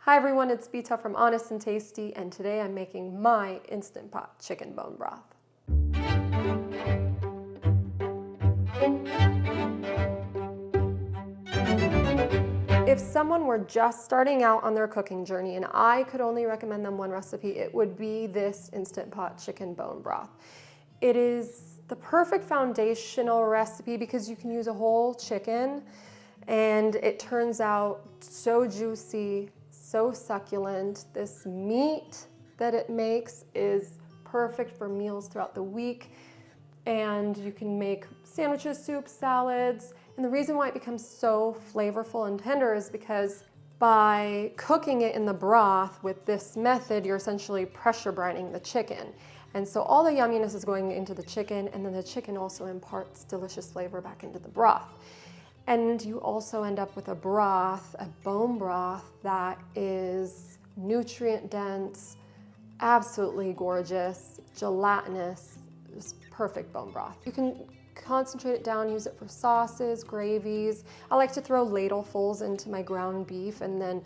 Hi everyone, it's Vita from Honest and Tasty, and today I'm making my Instant Pot chicken bone broth. If someone were just starting out on their cooking journey and I could only recommend them one recipe, it would be this Instant Pot chicken bone broth. It is the perfect foundational recipe because you can use a whole chicken and it turns out so juicy, so succulent. This meat that it makes is perfect for meals throughout the week, and you can make sandwiches, soups, salads. And the reason why it becomes so flavorful and tender is because by cooking it in the broth with this method, you're essentially pressure brining the chicken. And so all the yumminess is going into the chicken, and then the chicken also imparts delicious flavor back into the broth. And you also end up with a broth, a bone broth that is nutrient dense, absolutely gorgeous, gelatinous, just perfect bone broth. You can concentrate it down, use it for sauces, gravies. I like to throw ladlefuls into my ground beef and then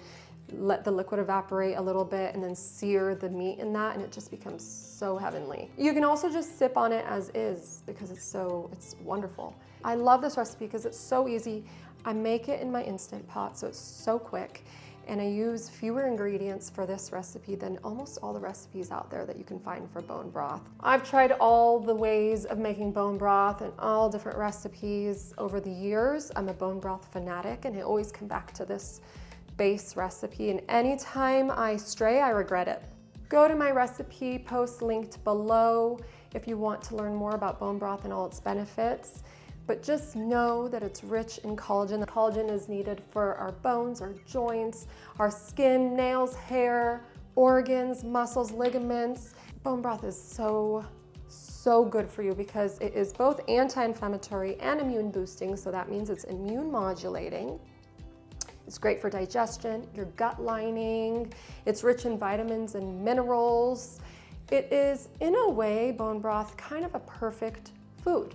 let the liquid evaporate a little bit and then sear the meat in that, and it just becomes so heavenly. You can also just sip on it as is because it's wonderful. I love this recipe because it's so easy. I make it in my Instant Pot, so it's so quick, and I use fewer ingredients for this recipe than almost all the recipes out there that you can find for bone broth. I've tried all the ways of making bone broth and all different recipes over the years. I'm a bone broth fanatic, and I always come back to this base recipe, and anytime I stray, I regret it. Go to my recipe post linked below if you want to learn more about bone broth and all its benefits. But just know that it's rich in collagen. The collagen is needed for our bones, our joints, our skin, nails, hair, organs, muscles, ligaments. Bone broth is so good for you because it is both anti-inflammatory and immune boosting, so that means it's immune modulating. It's great for digestion, your gut lining. It's rich in vitamins and minerals. It is, in a way, bone broth, kind of a perfect food.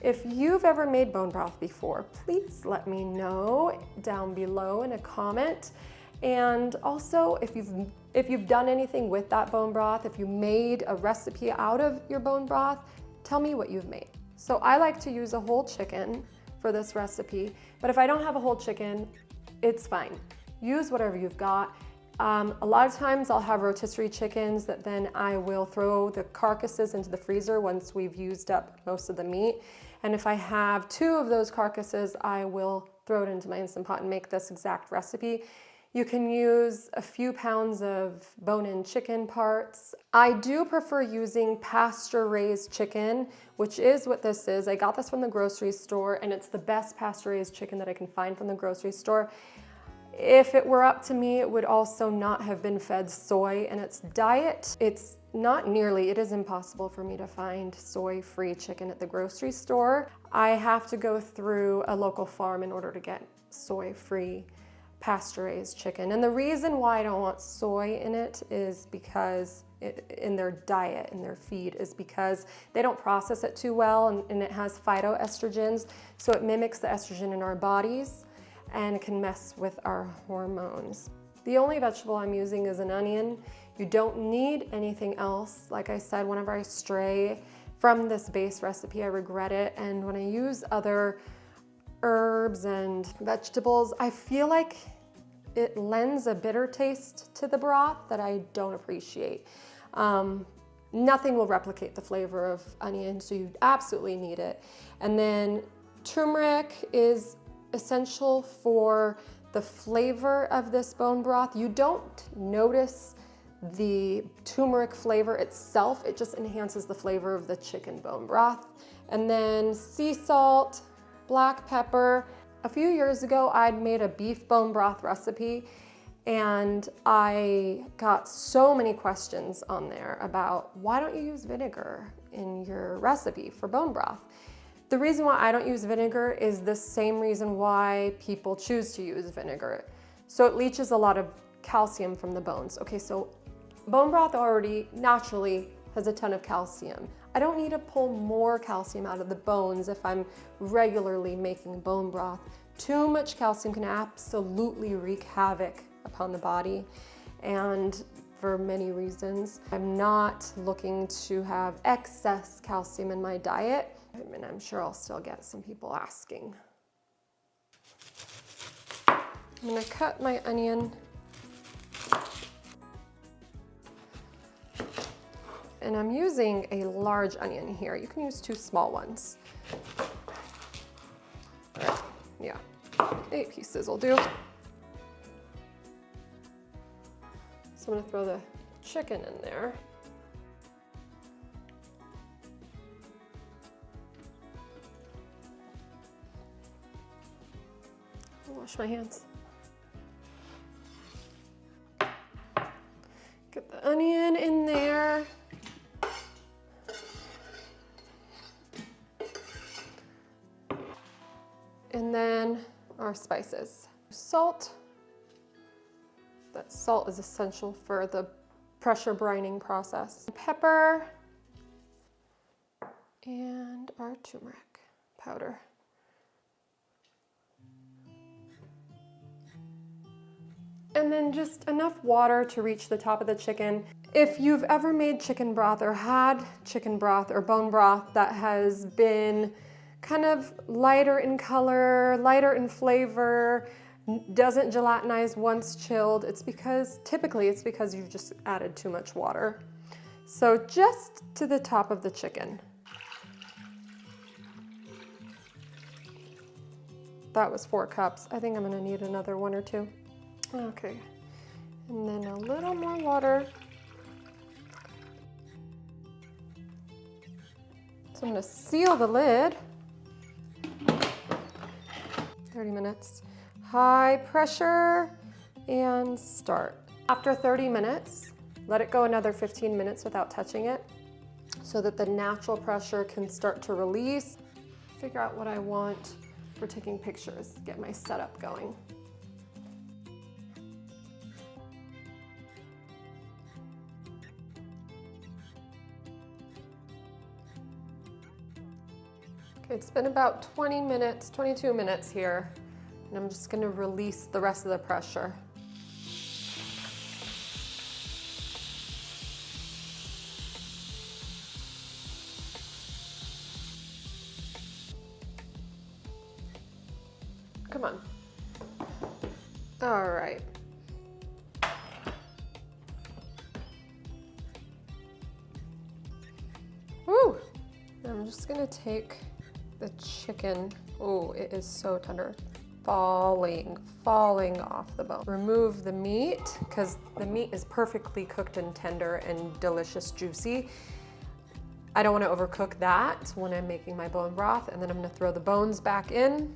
If you've ever made bone broth before, please let me know down below in a comment. And also, if you've done anything with that bone broth, if you made a recipe out of your bone broth, tell me what you've made. So I like to use a whole chicken for this recipe, but if I don't have a whole chicken, it's fine. Use whatever you've got. A lot of times I'll have rotisserie chickens that then I will throw the carcasses into the freezer once we've used up most of the meat. And if I have 2 of those carcasses, I will throw it into my Instant Pot and make this exact recipe. You can use a few pounds of bone-in chicken parts. I do prefer using pasture-raised chicken, which is what this is. I got this from the grocery store, and it's the best pasture-raised chicken that I can find from the grocery store. If it were up to me, it would also not have been fed soy in its diet. It is impossible for me to find soy-free chicken at the grocery store. I have to go through a local farm in order to get soy-free pasture-raised chicken. And the reason why I don't want soy in it is because in their diet, in their feed, is because they don't process it too well, and it has phytoestrogens, so it mimics the estrogen in our bodies and can mess with our hormones. The only vegetable I'm using is an onion. You don't need anything else. Like I said, whenever I stray from this base recipe, I regret it. And when I use other herbs and vegetables, I feel like it lends a bitter taste to the broth that I don't appreciate. Nothing will replicate the flavor of onion, so you absolutely need it. And then turmeric is essential for the flavor of this bone broth. You don't notice the turmeric flavor itself, it just enhances the flavor of the chicken bone broth. And then sea salt, black pepper. A few years ago, I'd made a beef bone broth recipe, and I got so many questions on there about why don't you use vinegar in your recipe for bone broth? The reason why I don't use vinegar is the same reason why people choose to use vinegar. So it leaches a lot of calcium from the bones. Okay, so bone broth already naturally has a ton of calcium. I don't need to pull more calcium out of the bones if I'm regularly making bone broth. Too much calcium can absolutely wreak havoc upon the body, and for many reasons. I'm not looking to have excess calcium in my diet. I mean, I'm sure I'll still get some people asking. I'm gonna cut my onion. And I'm using a large onion here. You can use 2 small ones. All right, yeah, 8 pieces will do. So I'm gonna throw the chicken in there. I'll wash my hands. Get the onion in there. And then our spices. Salt. That salt is essential for the pressure brining process. Pepper. And our turmeric powder. And then just enough water to reach the top of the chicken. If you've ever made chicken broth or had chicken broth or bone broth that has been kind of lighter in color, lighter in flavor, doesn't gelatinize once chilled, typically it's because you've just added too much water. So just to the top of the chicken. That was 4 cups. I think I'm gonna need another 1 or 2. Okay, and then a little more water. So I'm gonna seal the lid. 30 minutes, high pressure, and start. After 30 minutes, let it go another 15 minutes without touching it so that the natural pressure can start to release. Figure out what I want for taking pictures, get my setup going. It's been about 20 minutes, 22 minutes here, and I'm just gonna release the rest of the pressure. Come on. All right. Woo! I'm just gonna take the chicken. Oh, it is so tender. Falling off the bone. Remove the meat, because the meat is perfectly cooked and tender and delicious, juicy. I don't want to overcook that when I'm making my bone broth, and then I'm going to throw the bones back in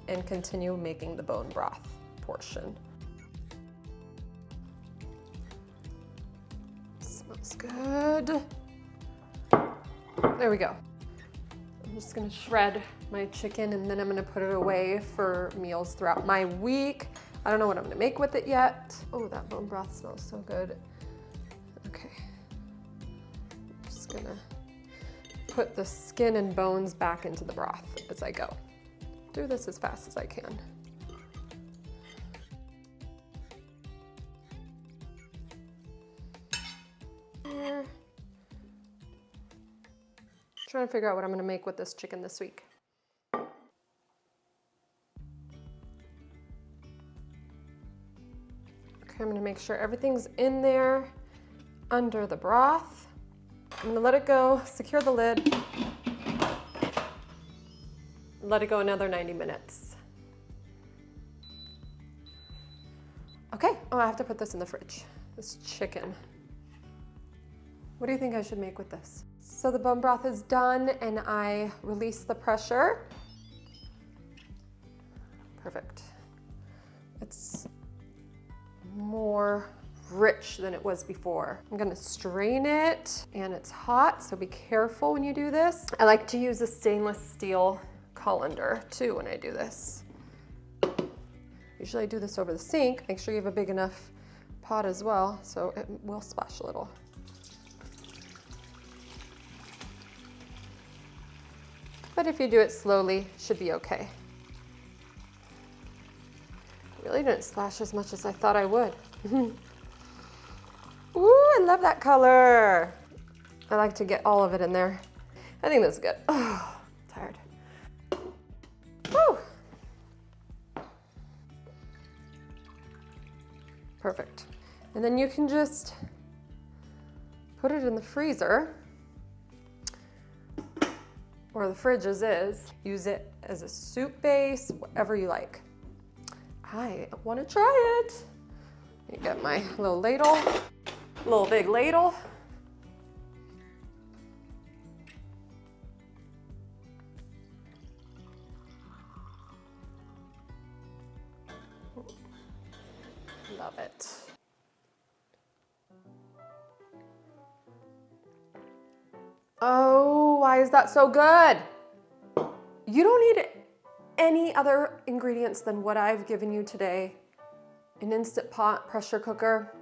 and continue making the bone broth portion. Smells good. There we go. I'm just gonna shred my chicken and then I'm gonna put it away for meals throughout my week. I don't know what I'm gonna make with it yet. Oh, that bone broth smells so good. Okay, I'm just gonna put the skin and bones back into the broth as I go. Do this as fast as I can. Trying to figure out what I'm going to make with this chicken this week. Okay, I'm going to make sure everything's in there under the broth. I'm going to let it go, secure the lid, let it go another 90 minutes. Okay, oh, I have to put this in the fridge, this chicken. What do you think I should make with this? So the bone broth is done and I release the pressure. Perfect. It's more rich than it was before. I'm gonna strain it and it's hot, so be careful when you do this. I like to use a stainless steel colander too when I do this. Usually I do this over the sink. Make sure you have a big enough pot as well so it will splash a little. But if you do it slowly, it should be okay. Really didn't splash as much as I thought I would. Ooh, I love that color. I like to get all of it in there. I think that's good. Oh, tired. Woo. Perfect. And then you can just put it in the freezer, or the fridge as is. Use it as a soup base, whatever you like. I want to try it. You get my little ladle, little big ladle. Love it. Oh, why is that so good? You don't need any other ingredients than what I've given you today. An Instant Pot pressure cooker.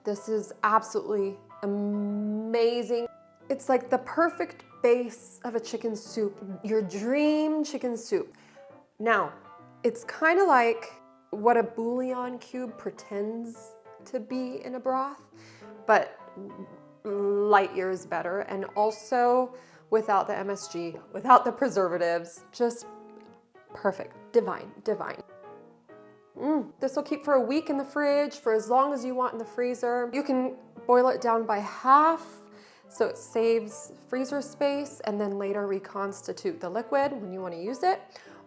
This is absolutely amazing. It's like the perfect base of a chicken soup, your dream chicken soup. Now, it's kind of like what a bouillon cube pretends to be in a broth, but light years better, and also without the MSG, without the preservatives, just perfect, divine, divine. This will keep for a week in the fridge, for as long as you want in the freezer. You can boil it down by half, so it saves freezer space, and then later reconstitute the liquid when you want to use it.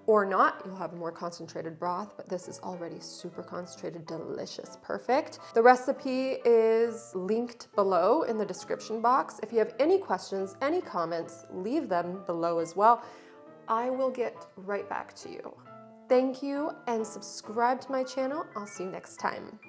Or not, you'll have a more concentrated broth, but this is already super concentrated, delicious, perfect. The recipe is linked below in the description box. If you have any questions, any comments, leave them below as well. I will get right back to you. Thank you, and subscribe to my channel. I'll see you next time.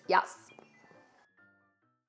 Yes.